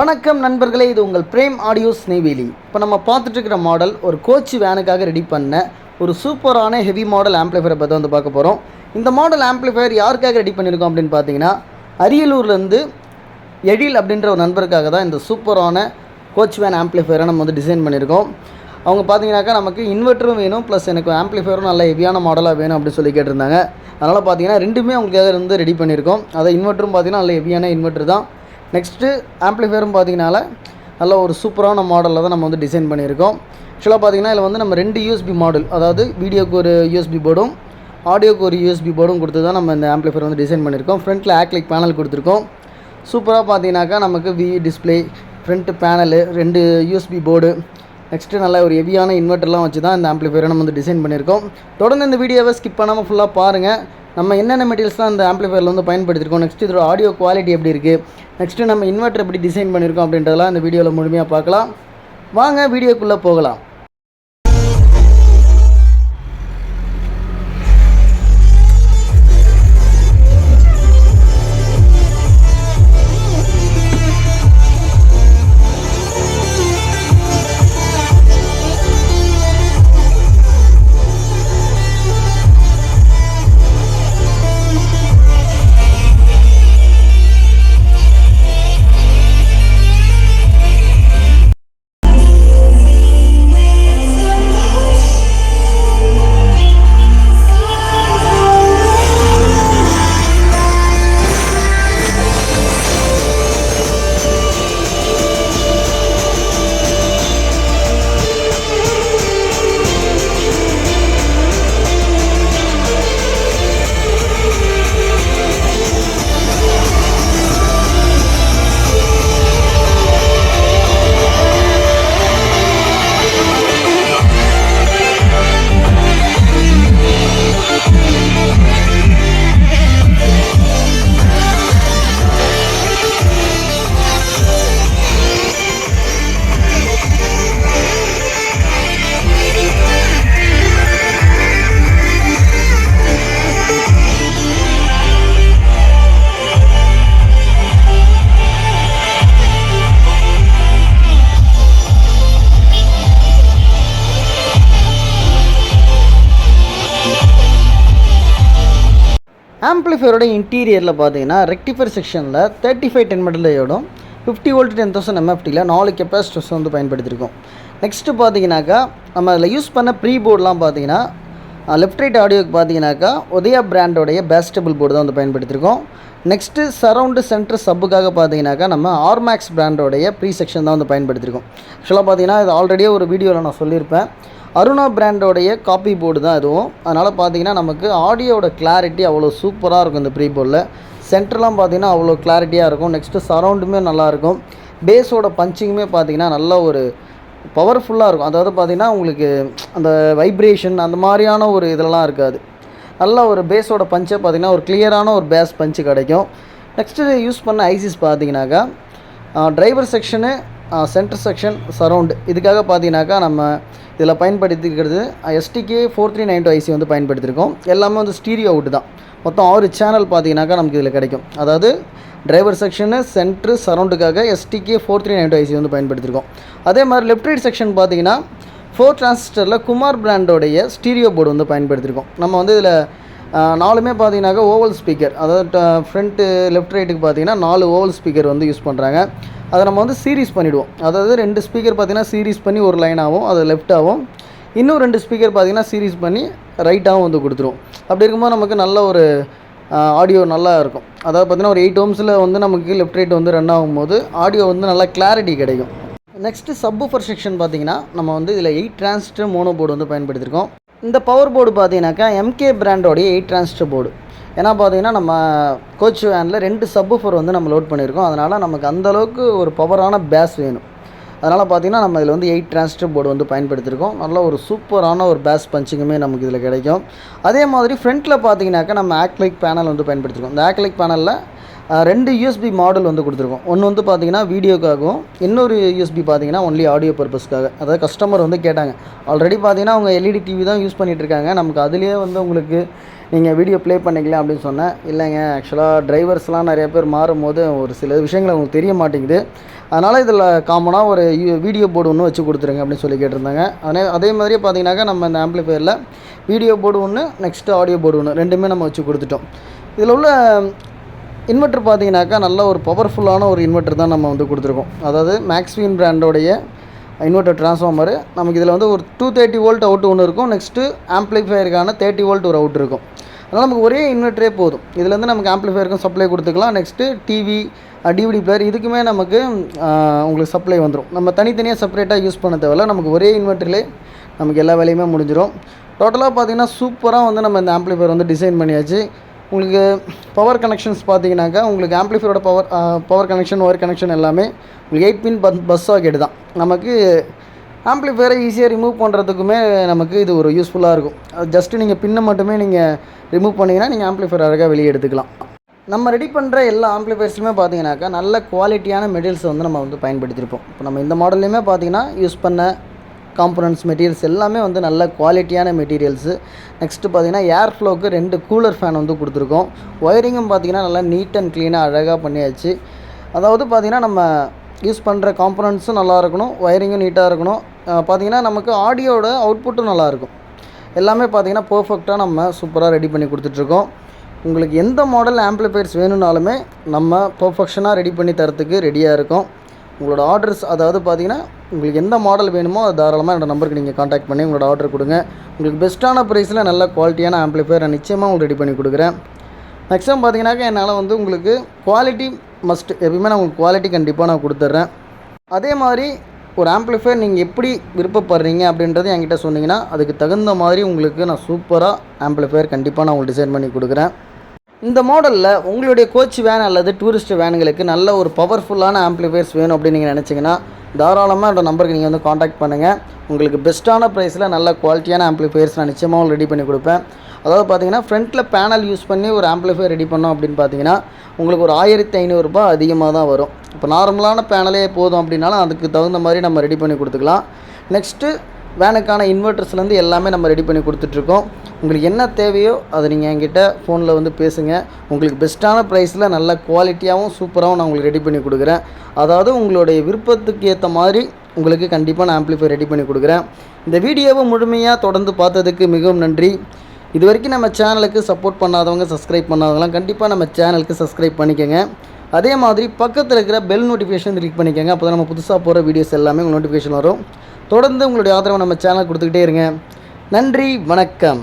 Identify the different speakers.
Speaker 1: வணக்கம் நண்பர்களே, இது உங்கள் பிரேம் ஆடியோஸ் நெய்வேலி. இப்போ நம்ம பார்த்துட்டு இருக்கிற மாடல் ஒரு கோச் வேனுக்காக ரெடி பண்ண ஒரு சூப்பரான ஹெவி மாடல் ஆம்ப்ளிஃபையரை பற்றி வந்து பார்க்க போகிறோம். இந்த மாடல் ஆம்ப்ளிஃபையர் யாருக்காக ரெடி பண்ணியிருக்கோம் அப்படின்னு பார்த்தீங்கன்னா, அரியலூர்லேருந்து எழில் அப்படின்ற ஒரு நண்பருக்காக தான் இந்த சூப்பரான கோச் வேன் ஆம்ப்ளிஃபையரை நம்ம வந்து டிசைன் பண்ணியிருக்கோம். அவங்க பார்த்தீங்கன்னாக்கா நமக்கு இன்வெர்ட்டரும் வேணும், ப்ளஸ் எனக்கு ஆம்ப்ளிஃபையரும் நல்ல ஹெவியான மாடலாக வேணும் அப்படின்னு சொல்லி கேட்டிருந்தாங்க. அதனால் பார்த்தீங்கன்னா ரெண்டுமே அவங்களுக்காக வந்து ரெடி பண்ணியிருக்கோம். அதை இன்வெர்ட்டரும் பார்த்தீங்கன்னா நல்ல ஹெவியான இன்வெர்ட்டர் தான். நெக்ஸ்ட்டு ஆம்ப்ளிஃபையரும் பார்த்தீங்கனால நல்ல ஒரு சூப்பரான மாடலில் தான் நம்ம வந்து டிசைன் பண்ணியிருக்கோம். ஆக்சுவலாக பார்த்தீங்கன்னா இதில் வந்து நம்ம 2 USB மாடல், அதாவது வீடியோக்கு ஒரு USB போர்டும் ஆடியோக்கு ஒரு USB போர்டும் கொடுத்து தான் நம்ம இந்த ஆம்ப்ளிஃபையர் வந்து டிசைன் பண்ணியிருக்கோம். ஃப்ரண்ட்டில் ஆக்லிக் பேனல் கொடுத்துருக்கோம். சூப்பராக பார்த்தீங்கன்னாக்கா நமக்கு display, front panel, 2 USB board, next நல்ல ஒரு ஹெவியான இன்வெர்ட்டர்லாம் வச்சு தான் இந்த ஆம்ப்ளிஃபையரை நம்ம வந்து டிசைன் பண்ணியிருக்கோம். தொடர்ந்து இந்த வீடியோவை ஸ்கிப் பண்ணாமல் ஃபுல்லாக பாருங்கள். நம்ம என்னென்ன மெட்டீரியல்ஸ்லாம் இந்த ஆம்ப்ளிஃபையரில் வந்து பயன்படுத்தியிருக்கோம், நெக்ஸ்ட் இதோட ஆடியோ குவாலிட்டி எப்படி இருக்குது, நெக்ஸ்ட்டு நம்ம இன்வெர்ட்டர் எப்படி டிசைன் பண்ணியிருக்கோம் அப்படின்றதெல்லாம் இந்த வீடியோவில் முழுமையாக பார்க்கலாம். வாங்க வீடியோக்குள்ளே போகலாம். ஆம்ப்ளிஃபையரோட இன்டீரியரில் பார்த்தீங்கன்னா ரெக்டிஃபையர் செக்ஷனில் 3510 மெட்டலையோடும் 50 வோல்ட் 10,000 MFTயில் 4 கெப்பாசிட்டர்ஸ் வந்து பயன்படுத்தியிருக்கோம். நெக்ஸ்ட்டு பார்த்தீங்கன்னாக்கா நம்ம அதில் யூஸ் பண்ண ப்ரீ போர்டெலாம் பார்த்தீங்கன்னா லெஃப்ட் ரைட் ஆடியோக்கு பார்த்தீங்கன்னாக்கா உதயா பிராண்டோடைய பேஸ்டபிள் போர்டு தான் வந்து பயன்படுத்தியிருக்கோம். நெக்ஸ்ட்டு சரவுண்டு சென்டர் சப்புக்காக பார்த்தீங்கன்னாக்கா நம்ம ஆர்மேக்ஸ் பிராண்டோடைய ப்ரீ செக்ஷன் தான் வந்து பயன்படுத்தியிருக்கோம். ஆக்சுவலாக பார்த்தீங்கன்னா இது ஆல்ரெடியே ஒரு வீடியோவில் நான் சொல்லியிருப்பேன். அருணா பிராண்டோடைய காப்பி போர்டு தான் இதுவும். அதனால் பார்த்தீங்கன்னா நமக்கு ஆடியோட கிளாரிட்டி அவ்வளோ சூப்பராக இருக்கும். இந்த ப்ரீ போர்டில் சென்டர்லாம் பார்த்தீங்கன்னா அவ்வளோ கிளாரிட்டியாக இருக்கும். நெக்ஸ்ட்டு சரவுண்டுமே நல்லாயிருக்கும். பேஸோட பஞ்சிங்குமே பார்த்தீங்கன்னா நல்ல ஒரு பவர்ஃபுல்லாக இருக்கும். அதாவது பார்த்தீங்கன்னா உங்களுக்கு அந்த வைப்ரேஷன் அந்த மாதிரியான ஒரு இதெல்லாம் இருக்காது. நல்ல ஒரு பேஸோட பஞ்சை பார்த்தீங்கன்னா ஒரு கிளியரான ஒரு பேஸ் பஞ்சு கிடைக்கும். நெக்ஸ்ட்டு யூஸ் பண்ண ஐசிஸ் பார்த்தீங்கன்னாக்கா driver section, centre section, surround, இதுக்காக பார்த்தீங்கன்னாக்கா நம்ம இதில் பயன்படுத்திக்கிறது STK 4392 ஐசி வந்து பயன்படுத்தியிருக்கோம். எல்லாமே வந்து ஸ்டீரியோ அவுட்டு தான். மொத்தம் 6 சேனல் பார்த்தீங்கன்னாக்கா நமக்கு இதில் கிடைக்கும். அதாவது டிரைவர் செக்ஷனு, சென்ட்ரு, சரவுண்டுக்காக STK 4392 ஐசி வந்து பயன்படுத்தியிருக்கோம். அதே மாதிரி லெஃப்ட் ரைட் செக்ஷன் பார்த்தீங்கன்னா 4 டிரான்சிஸ்டரில் குமார் பிராண்டோடைய ஸ்டீரியோ போர்டு வந்து பயன்படுத்தியிருக்கோம். நம்ம வந்து இதில் 4மே பார்த்தீங்கன்னாக்கா ஓவல் ஸ்பீக்கர், அதாவது ஃப்ரண்ட்டு லெஃப்ட் ரைட்டுக்கு பார்த்தீங்கன்னா 4 ஓவல் ஸ்பீக்கர் வந்து யூஸ் பண்ணுறாங்க. அதை நம்ம வந்து சீரீஸ் பண்ணிவிடுவோம். அதாவது 2 ஸ்பீக்கர் பார்த்தீங்கன்னா சீரீஸ் பண்ணி ஒரு லைனாகவும் அது லெஃப்ட்டாகவும், இன்னும் 2 ஸ்பீக்கர் பார்த்தீங்கன்னா சீரீஸ் பண்ணி ரைட்டாகவும் வந்து கொடுத்துருவோம். அப்படி இருக்கும்போது நமக்கு நல்ல ஒரு ஆடியோ நல்லா இருக்கும். அதாவது பார்த்தீங்கன்னா ஒரு 8 ohmஸில் வந்து நமக்கு லெஃப்ட் ரைட் வந்து ரன் ஆகும்போது ஆடியோ வந்து நல்லா கிளாரிட்டி கிடைக்கும். நெக்ஸ்ட்டு சப்வூஃபர் செக்ஷன் பார்த்தீங்கன்னா நம்ம வந்து இதில் 8 டிரான்சிஸ்டர் மோனோ போர்டு வந்து பயன்படுத்தியிருக்கோம். இந்த பவர் போர்டு பார்த்தீங்கன்னாக்கா MK பிராண்டோடைய 8 டிரான்சிஸ்டர் போர்டு. ஏன்னா பார்த்தீங்கன்னா நம்ம கோச் வேனில் 2 சப்வூஃபர் வந்து நம்ம லோட் பண்ணியிருக்கோம். அதனால் நமக்கு அந்தளவுக்கு ஒரு பவரான பேஸ் வேணும். அதனால் பார்த்தீங்கன்னா நம்ம இதில் வந்து 8 டிரான்சிஸ்டர் போர்டு வந்து பயன்படுத்தியிருக்கோம். நல்ல ஒரு சூப்பரான ஒரு பேஸ் பஞ்சிங்குமே நமக்கு இதில் கிடைக்கும். அதே மாதிரி ஃப்ரண்ட்டில் பார்த்தீங்கன்னாக்கா நம்ம ஆக்லிக் பேனல் வந்து பயன்படுத்தியிருக்கோம். இந்த ஆக்லிக் பேனலில் ரெண்டு யூஎஸ்பி மாடல் வந்து கொடுத்துருக்கோம். ஒன்று வந்து பார்த்தீங்கன்னா வீடியோக்காகவும், இன்னொரு யூஎஸ்பி பார்த்தீங்கன்னா ஒன்லி ஆடியோ பர்பஸ்க்காக. அதாவது கஸ்டமர் வந்து கேட்டாங்க. ஆல்ரெடி பார்த்தீங்கன்னா அவங்க எல்இடி டிவி தான் யூஸ் பண்ணிகிட்ருக்காங்க. நமக்கு அதுலேயே வந்து உங்களுக்கு நீங்கள் வீடியோ ப்ளே பண்ணிக்கலாம் அப்படின்னு சொன்னேன். இல்லைங்க, ஆக்சுவலாக டிரைவர்ஸ்லாம் நிறைய பேர் மாறும்போது ஒரு சில விஷயங்கள் அவங்களுக்கு தெரிய மாட்டேங்குது. அதனால் இதில் காமனாக ஒரு வீடியோ போர்டு ஒன்று வச்சு கொடுத்துருங்க அப்படின்னு சொல்லி கேட்டிருந்தாங்க. அதே மாதிரியே பார்த்தீங்கன்னாக்கா நம்ம இந்த ஆம்ப்ளிஃபையரில் வீடியோ போர்டு ஒன்று, நெக்ஸ்ட்டு ஆடியோ போர்டு ஒன்று, ரெண்டுமே நம்ம வச்சு கொடுத்துட்டோம். இதில் உள்ள இன்வெர்ட்டர் பார்த்தீங்கன்னாக்கா நல்ல ஒரு பவர்ஃபுல்லான ஒரு இன்வெர்ட்டர் தான் நம்ம வந்து கொடுத்துருக்கோம். அதாவது மேக்ஸ்வீன் பிராண்டோடைய இன்வெர்ட்டர் ட்ரான்ஸ்ஃபார்மர். நமக்கு இதில் வந்து ஒரு 230 வோல்ட் அவுட் ஒன்று இருக்கும். நெக்ஸ்ட்டு ஆம்ப்ளிஃபையருக்கான 30 வோல்ட் ஒரு அவுட் இருக்கும். அதனால் நமக்கு ஒரே இன்வெர்ட்டரே போதும். இதுலேருந்து நமக்கு ஆம்ப்ளிஃபையருக்கும் சப்ளை கொடுத்துக்கலாம். நெக்ஸ்ட்டு டிவி, டிவிடி பிளேயர் இதுக்குமே நமக்கு உங்களுக்கு சப்ளை வந்துடும். நம்ம தனித்தனியாக செப்பரேட்டாக யூஸ் பண்ண தேவையில்ல. நமக்கு ஒரே இன்வெர்ட்டர்லேயே நமக்கு எல்லா வேலையுமே முடிஞ்சிடும். டோட்டலாக பார்த்திங்கன்னா சூப்பராக வந்து நம்ம இந்த ஆம்ப்ளிஃபையர் வந்து டிசைன் பண்ணியாச்சு. உங்களுக்கு பவர் கனெக்ஷன்ஸ் பார்த்தீங்கன்னாக்கா உங்களுக்கு ஆம்ப்ளிஃபையரோட பவர் கனெக்ஷன், ஒயர் கனெக்ஷன் எல்லாமே உங்களுக்கு 8 பின் பஸ் சாக்கெட் தான். நமக்கு ஆம்ப்ளிஃபையரை ஈஸியாக ரிமூவ் பண்ணுறதுக்குமே நமக்கு இது ஒரு யூஸ்ஃபுல்லாக இருக்கும். ஜஸ்ட்டு நீங்கள் பின்னை மட்டுமே நீங்கள் ரிமூவ் பண்ணிங்கன்னா நீங்கள் ஆம்ப்ளிஃபையர் அழகாக வெளியே எடுத்துக்கலாம். நம்ம ரெடி பண்ணுற எல்லா ஆம்ப்ளிஃபையர்ஸுமே பார்த்தீங்கன்னாக்கா நல்ல குவாலிட்டியான மெட்டீரியல்ஸ் வந்து நம்ம வந்து பயன்படுத்தியிருப்போம். இப்போ நம்ம இந்த மாடல்லையுமே பார்த்தீங்கன்னா யூஸ் பண்ண காம்பனன்ட்ஸ், மெட்டீரியல்ஸ் எல்லாமே வந்து நல்ல குவாலிட்டியான மெட்டீரியல்ஸு. நெக்ஸ்ட்டு பார்த்தீங்கன்னா ஏர் ஃப்ளோவுக்கு 2 கூலர் ஃபேன் வந்து கொடுத்துருக்கோம். ஒயரிங்கும் பார்த்தீங்கன்னா நல்லா நீட் அண்ட் க்ளீனாக அழகாக பண்ணியாச்சு. அதாவது பார்த்திங்கன்னா நம்ம யூஸ் பண்ணுற காம்பனன்ட்ஸும் நல்லா இருக்கணும், ஒயரிங்கும் நீட்டாக இருக்கணும். பார்த்திங்கன்னா நமக்கு ஆடியோட அவுட்புட்டும் நல்லாயிருக்கும். எல்லாமே பார்த்திங்கன்னா பர்ஃபெக்டாக நம்ம சூப்பராக ரெடி பண்ணி கொடுத்துட்ருக்கோம். உங்களுக்கு எந்த மாடல் ஆம்ப்ளிஃபையர்ஸ் வேணும்னாலுமே நம்ம பர்ஃபெக்ஷனாக ரெடி பண்ணி தரத்துக்கு ரெடியாக இருக்கோம். உங்களோட ஆர்டர்ஸ் அதாவது பார்த்திங்கன்னா உங்களுக்கு எந்த மாடல் வேணுமோ அது தாராளமாக என்னோடய நம்பருக்கு நீங்கள் காண்டாக்ட் பண்ணி உங்களோட ஆர்டர் கொடுங்க. உங்களுக்கு பெஸ்ட்டான ப்ரைஸில் நல்ல குவாலிட்டியான ஆம்ப்ளிஃபையர் நான் நிச்சயமாக உங்களுக்கு ரெடி பண்ணி கொடுக்குறேன். மேக்ஸிமம் பார்த்தீங்கன்னாக்கா என்னால் வந்து உங்களுக்கு குவாலிட்டி மஸ்ட், எப்பயுமே நான் உங்களுக்கு குவாலிட்டி கண்டிப்பாக நான் கொடுத்துட்றேன். அதே மாதிரி ஒரு ஆம்ப்ளிஃபையர் நீங்கள் எப்படி விருப்பப்படுறீங்க அப்படின்றது என்கிட்ட சொன்னீங்கன்னா அதுக்கு தகுந்த மாதிரி உங்களுக்கு நான் சூப்பராக ஆம்ப்ளிஃபையர் கண்டிப்பாக நான் உங்களுக்கு டிசைன் பண்ணி கொடுக்குறேன். இந்த மாடலில் உங்களுடைய கோச் வேன் அல்லது டூரிஸ்ட் வேனுங்களுக்கு நல்ல ஒரு பவர்ஃபுல்லான ஆம்ப்ளிஃபையர்ஸ் வேணும் அப்படின்னு நீங்கள் நினச்சிங்கன்னா தாராளமாக என்னோட நம்பருக்கு நீங்கள் வந்து காண்டாக்ட் பண்ணுங்கள். உங்களுக்கு பெஸ்ட்டான ப்ரைஸில் நல்ல குவாலிட்டியான ஆம்ப்ளிஃபையர்ஸ் நான் நிச்சயமாக ரெடி பண்ணி கொடுப்பேன். அதாவது பார்த்தீங்கன்னா ஃப்ரண்ட்டில் பேனல் யூஸ் பண்ணி ஒரு ஆம்ப்ளிஃபையர் ரெடி பண்ணோம் அப்படின்னு பார்த்தீங்கன்னா உங்களுக்கு ஒரு 1500 ரூபாய் அதிகமாக தான் வரும். இப்போ நார்மலான பேனலே போதும் அப்படின்னாலும் அதுக்கு தகுந்த மாதிரி நம்ம ரெடி பண்ணி கொடுத்துக்கலாம். நெக்ஸ்ட்டு வேனுக்கான இன்வெர்ட்டர்ஸ்லேருந்து எல்லாமே நம்ம ரெடி பண்ணி கொடுத்துட்ருக்கோம். உங்களுக்கு என்ன தேவையோ அதை நீங்கள் என்கிட்ட ஃபோனில் வந்து பேசுங்க. உங்களுக்கு பெஸ்ட்டான ப்ரைஸில் நல்ல குவாலிட்டியாகவும் சூப்பராகவும் நான் உங்களுக்கு ரெடி பண்ணி கொடுக்குறேன். அதாவது உங்களுடைய விருப்பத்துக்கு ஏற்ற மாதிரி உங்களுக்கு கண்டிப்பாக நான் ஆம்ப்ளிஃபையர் ரெடி பண்ணி கொடுக்குறேன். இந்த வீடியோவை முழுமையாக தொடர்ந்து பார்த்ததுக்கு மிகவும் நன்றி. இது வரைக்கும் நம்ம சேனலுக்கு சப்போர்ட் பண்ணாதவங்க, சப்ஸ்கிரைப் பண்ணாதவங்களாம் கண்டிப்பாக நம்ம சேனலுக்கு சப்ஸ்கிரைப் பண்ணிக்கோங்க. அதே மாதிரி பக்கத்தில் இருக்கிற பெல் நோட்டிஃபிகேஷன் கிளிக் பண்ணிக்கோங்க. அப்போ தான் நம்ம புதுசாக போகிற வீடியோஸ் எல்லாமே உங்களுக்கு நோட்டிஃபிகேஷன் வரும். தொடர்ந்து உங்களுடைய ஆதரவை நம்ம சேனல் கொடுத்துக்கிட்டே இருங்க. நன்றி, வணக்கம்.